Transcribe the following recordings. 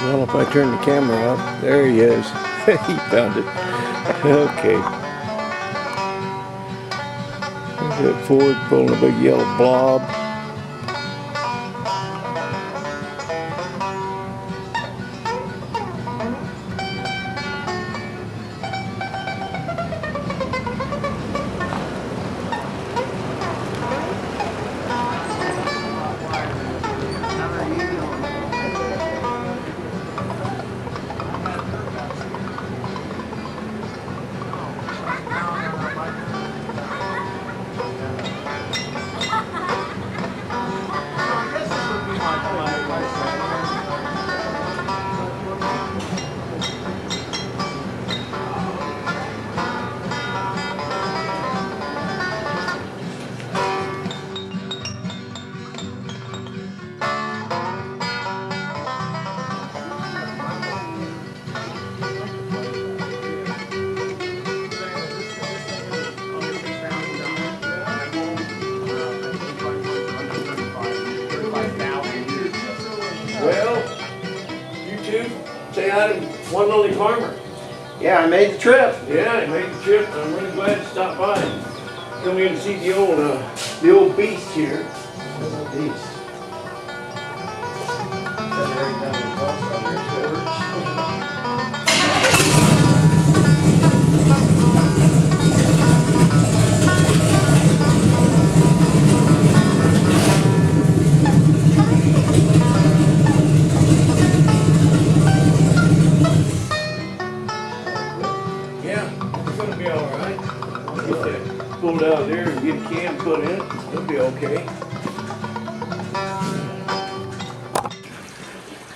Well, if I turn the camera up, there he is. He found it. Okay. There's that Ford pulling a big yellow blob. Well, you two, say hi to One Lonely Farmer. Yeah, I made the trip. Yeah, I made the trip. I'm really glad to stop by and come in and see the old beast here. Beast. Pulled out there and get a can put in, it'll be okay.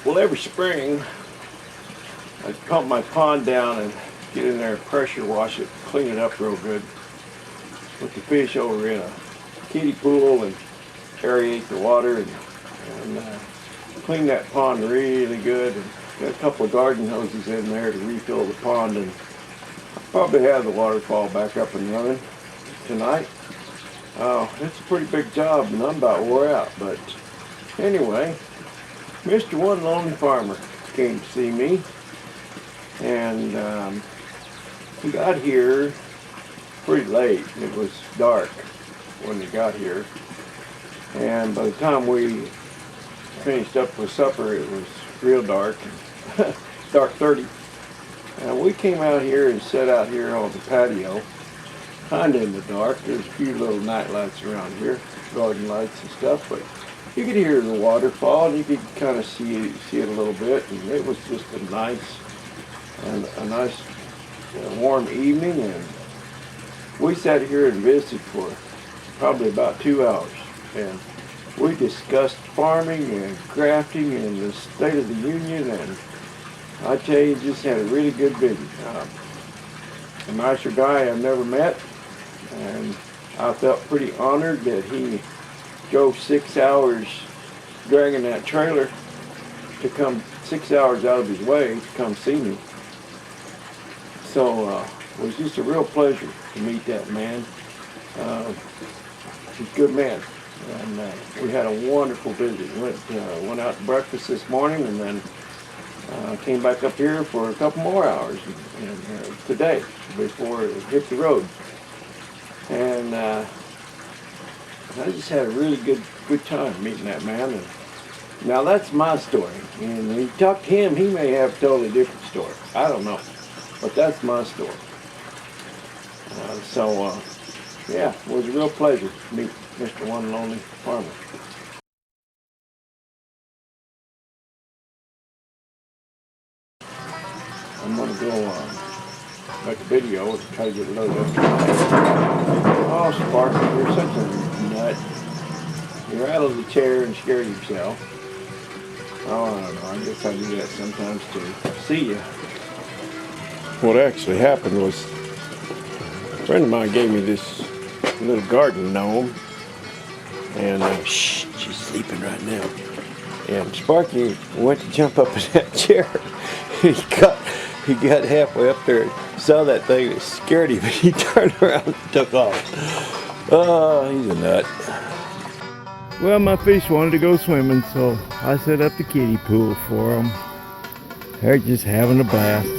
Well, every spring I pump my pond down and get in there and pressure wash it, clean it up real good. Put the fish over in a kiddie pool and aerate the water and clean that pond really good. And got a couple of garden hoses in there to refill the pond, and probably have the waterfall back up and running tonight. It's a pretty big job and I'm about wore out, but anyway, Mr. One Lonely Farmer came to see me, and he got here pretty late. It was dark when he got here, and by the time we finished up with supper it was real dark, dark 30. And we came out here and sat out here on the patio, kind of in the dark. There's a few little night lights around here, garden lights and stuff, but you could hear the waterfall and you could kind of see it a little bit. And it was just a nice warm evening, and we sat here and visited for probably about 2 hours, and we discussed farming and crafting and the State of the Union, and I tell you, just had a really good visit. A nicer guy I've never met, and I felt pretty honored that he drove 6 hours dragging that trailer to come 6 hours out of his way to come see me. So it was just a real pleasure to meet that man. He's a good man, and we had a wonderful visit. Went out to breakfast this morning, and then came back up here for a couple more hours today before it hit the road. And I just had a really good time meeting that man. And now that's my story. And when you talk to him, he may have a totally different story. I don't know. But that's my story. Yeah, it was a real pleasure to meet Mr. One Lonely Farmer. I'm going to go make a video and try to get it loaded up tonight. Oh, Sparky, you're such a nut. You rattled the chair and scared yourself. Oh, I don't know. I guess I do that sometimes too. See ya. What actually happened was a friend of mine gave me this little garden gnome. And shh, she's sleeping right now. And Sparky went to jump up in that chair. He got halfway up there and saw that thing. It scared him. He turned around and took off. Oh, he's a nut. Well, my fish wanted to go swimming, so I set up the kiddie pool for them. They're just having a blast.